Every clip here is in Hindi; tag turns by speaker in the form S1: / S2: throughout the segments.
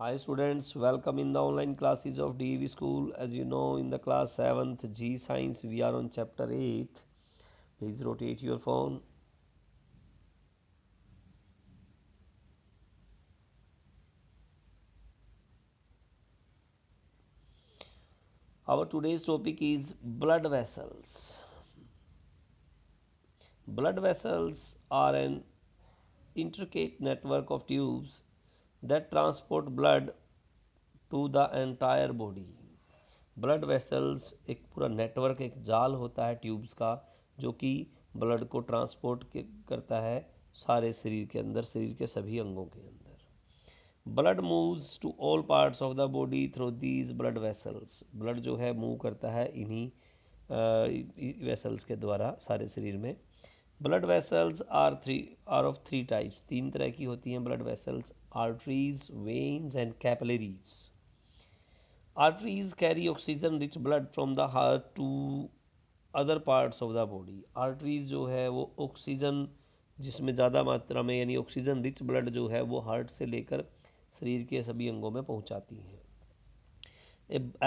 S1: Hi students, welcome in the online classes of DEV school. As you know, in the class 7th G Science, we are on chapter 8. Please rotate your phone. Our today's topic is blood vessels. Blood vessels are an intricate network of tubes that transport blood to the entire body. Blood vessels एक पूरा नेटवर्क, एक जाल होता है ट्यूब्स का, जो कि ब्लड को ट्रांसपोर्ट करता है सारे शरीर के अंदर, शरीर के सभी अंगों के अंदर। Blood moves to all parts of the body through these blood vessels. Blood जो है मूव करता है इन्हीं वेसल्स के द्वारा सारे शरीर में। Blood vessels are of three types. तीन तरह की होती हैं blood vessels: arteries, veins and capillaries. Arteries carry oxygen rich blood from the heart to other parts of the body. Arteries जो है वो ऑक्सीजन, जिसमें ज़्यादा मात्रा में यानी ऑक्सीजन रिच ब्लड जो है वो हार्ट से लेकर शरीर के सभी अंगों में पहुंचाती हैं।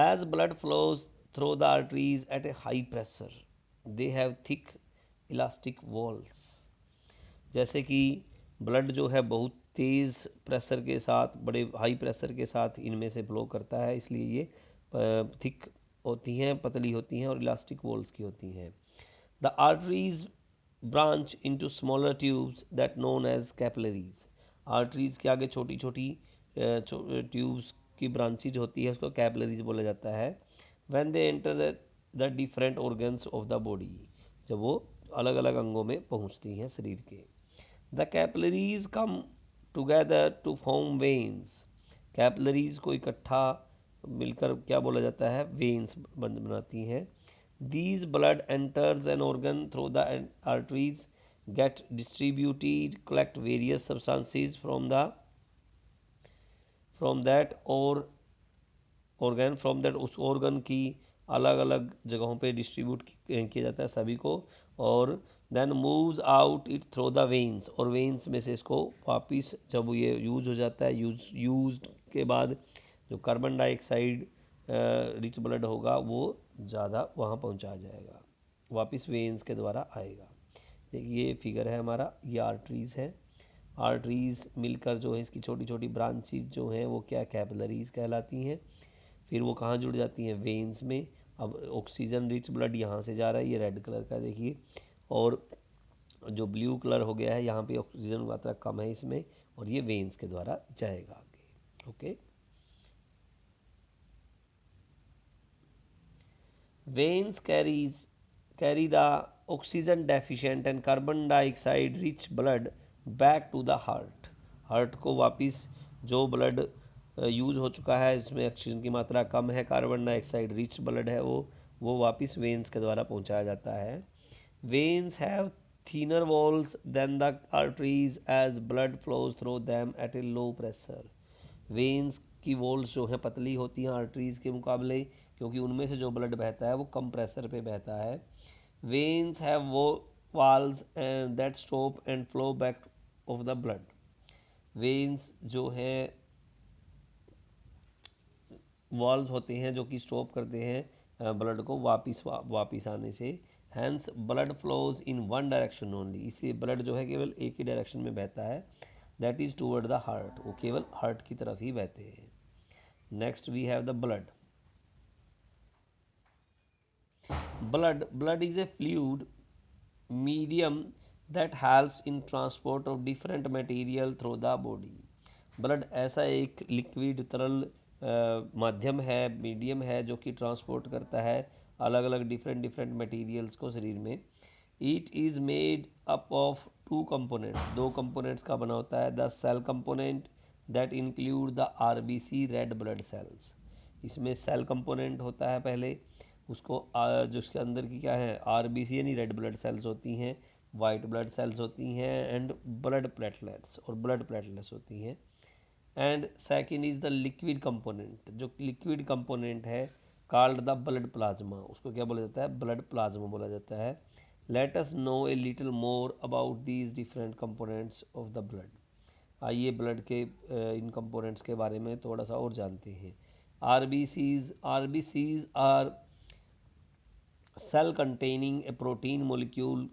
S1: As blood flows through the arteries at a high pressure, they have thick elastic walls. जैसे कि ब्लड जो है बहुत तेज़ प्रेशर के साथ, बड़े हाई प्रेशर के साथ इनमें से फ्लो करता है, इसलिए ये थिक होती हैं, पतली होती हैं और इलास्टिक वॉल्स की होती हैं। The arteries branch into smaller tubes that known as capillaries. Arteries के आगे छोटी छोटी ट्यूब्स की ब्रांचेज होती है, उसको कैपिलरीज बोला जाता है। When they enter the different organs of the body, जब वो अलग अलग अंगों में पहुंचती हैं शरीर के। The capillaries come together to form veins. Capillaries को इकट्ठा मिलकर क्या बोला जाता है, वेन्स बनाती हैं। These blood enters an organ through the arteries, get distributed, collect various substances from that और ऑर्गन, फ्रॉम दैट उस ऑर्गन की अलग अलग जगहों पे डिस्ट्रीब्यूट किया जाता है सभी को, और then moves out it through the veins, और वेन्स में से इसको वापिस जब ये यूज हो जाता है, यूज के बाद जो कार्बन डाइऑक्साइड रिच ब्लड होगा वो ज़्यादा वहाँ पहुँचा जाएगा, वापस वेन्स के द्वारा आएगा। देखिए ये फिगर है हमारा, ये आर्टरीज़ है। आर्टरीज़ मिलकर जो है इसकी छोटी छोटी ब्रांचेज जो हैं वो क्या, कैपिलरीज कहलाती हैं। फिर वो कहाँ जुड़ जाती हैं, वेन्स में। अब ऑक्सीजन रिच ब्लड यहाँ से जा रहा है, ये रेड कलर का देखिए, और जो ब्लू कलर हो गया है यहाँ पे ऑक्सीजन मात्रा कम है इसमें, और ये वेन्स के द्वारा जाएगा आगे। Okay, veins carry the oxygen deficient and carbon dioxide rich blood back to the heart। Heart को वापस जो ब्लड यूज हो चुका है, इसमें ऑक्सीजन की मात्रा कम है, कार्बन डाइऑक्साइड रिच ब्लड है, वो वापस वेन्स के द्वारा पहुंचाया जाता है। Veins have thinner walls than the arteries as blood flows through them at a low pressure। Veins की वॉल्स जो हैं पतली होती हैं आर्टरीज के मुकाबले, क्योंकि उनमें से जो ब्लड बहता है वो कम प्रेशर पे बहता है। वेन्स हैव वो valves and that stop and flow back of the blood. Veins जो है वॉल्स होते हैं जो कि स्टॉप करते हैं ब्लड को वापिस आने से। Hence blood flows in one direction only, इसलिए ब्लड जो है केवल एक ही डायरेक्शन में बहता है, that is toward the heart, वो केवल हार्ट की तरफ ही बहते हैं। Next we have the blood. Blood is a fluid medium that helps in transport of different material through the body। Blood ऐसा एक लिक्विड तरल माध्यम है, मीडियम है, जो कि ट्रांसपोर्ट करता है अलग अलग डिफरेंट डिफरेंट मटेरियल्स को शरीर में। It is made up of two components, दो कंपोनेंट्स का बना होता है। The cell component that include the RBC red blood cells. इसमें सेल कंपोनेंट होता है पहले, उसको जो उसके अंदर की क्या है, आरबीसी यानी रेड ब्लड सेल्स होती हैं, वाइट ब्लड सेल्स होती हैं, एंड ब्लड प्लेटलेट्स और ब्लड प्लेटलेट्स होती हैं। And second is the liquid component, जो लिक्विड कंपोनेंट है कॉल्ड द ब्लड प्लाज्मा, उसको क्या बोला जाता है, ब्लड प्लाज्मा बोला जाता है। Let us know a little more about these different components of the blood. आइए ब्लड के इन कंपोनेंट्स के बारे में थोड़ा सा और जानते हैं। RBCs are cell containing a protein molecule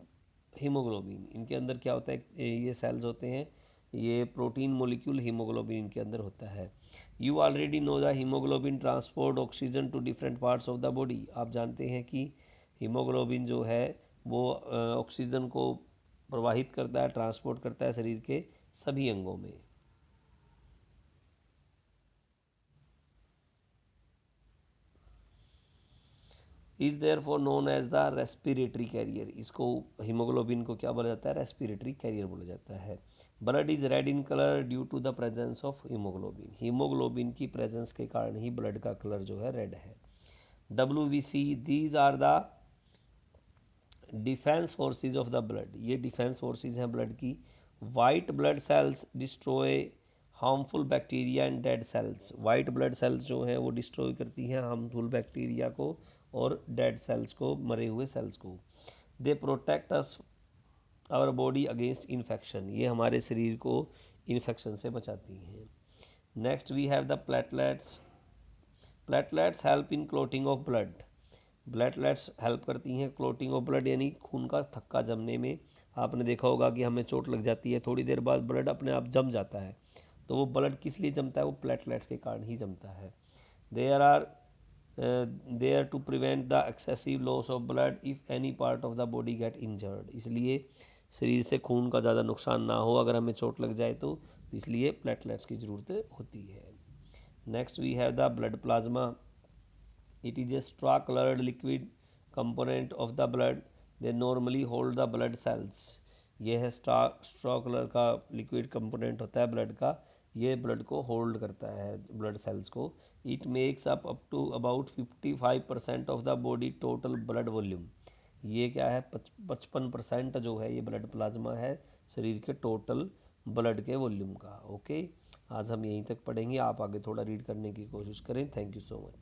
S1: haemoglobin. इनके अंदर क्या होता है, ये सेल्स होते हैं, ये प्रोटीन मोलिक्यूल हीमोग्लोबिन इनके अंदर होता है। You already know the haemoglobin transport oxygen to different parts of the body. आप जानते हैं कि हीमोग्लोबिन जो है वो ऑक्सीजन को प्रवाहित करता है, ट्रांसपोर्ट करता है शरीर के सभी अंगों में। Is there for known as the respiratory carrier. इसको हीमोग्लोबिन को क्या बोला जाता है, रेस्पिरेटरी कैरियर बोला जाता है। Blood is red in colour due to the presence of haemoglobin. Haemoglobin की प्रेजेंस के कारण ही ब्लड का कलर जो है रेड है। WBC these are the defence forces of the blood. ये डिफेंस फोर्सेज हैं ब्लड की। White blood cells destroy harmful bacteria and dead cells. White blood cells जो हैं वो डिस्ट्रॉय करती हैं हार्मफुल बैक्टीरिया को और डेड सेल्स को, मरे हुए सेल्स को। They protect us our body against infection. ये हमारे शरीर को इन्फेक्शन से बचाती हैं। Next we have the platelets. Platelets help in clotting of blood. Platelets help करती हैं क्लोटिंग ऑफ ब्लड, यानी खून का थक्का जमने में। आपने देखा होगा कि हमें चोट लग जाती है, थोड़ी देर बाद ब्लड अपने आप जम जाता है। तो वो ब्लड किस लिए जमता है, वो प्लेटलेट्स के कारण ही जमता है। There are there to prevent the excessive loss of blood if any part of the body get injured. इसलिए शरीर से खून का ज़्यादा नुकसान ना हो अगर हमें चोट लग जाए तो इसलिए प्लेटलेट्स की ज़रूरत होती है। Next we have the blood plasma. It is a straw colored liquid component of the blood. They normally hold the blood cells. ये है स्ट्रॉ कलर का लिक्विड कंपोनेंट होता है ब्लड का, ये ब्लड को होल्ड करता है, ब्लड सेल्स को। It makes up to about 55% of the body total blood volume. ये क्या है, 55% जो है ये ब्लड प्लाज्मा है शरीर के टोटल ब्लड के वॉल्यूम का। ओके, आज हम यहीं तक पढ़ेंगे, आप आगे थोड़ा रीड करने की कोशिश करें। Thank you so much.